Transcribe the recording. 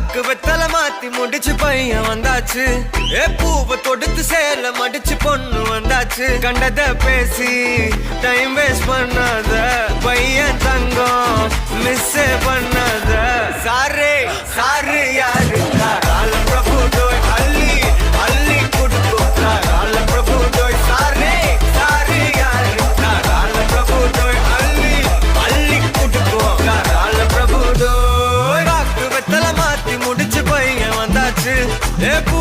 பாக்கு வெத்தல மாத்தி முடிச்சு பையன் வந்தாச்சு. பூவை தொடுத்து சேல மடிச்சு பொண்ணு வந்தாச்சு. கண்டத பேசி டைம் வேஸ்ட் பண்ணாத பையன் தங்கம் மிஸ் பண்ணாத. சாரு சாரு யாரு கால பிரபு டோய் அள்ளி அள்ளி குடுக்கும் கால பிரபு டோய். சாரு சாரு யாரு கால பிரபு டோய் அள்ளி அள்ளி குடுக்கும் கால பிரபு டோய். பாக்கு வெத்தல மாத்தி முடிச்சு பையன் வந்தாச்சு. பூ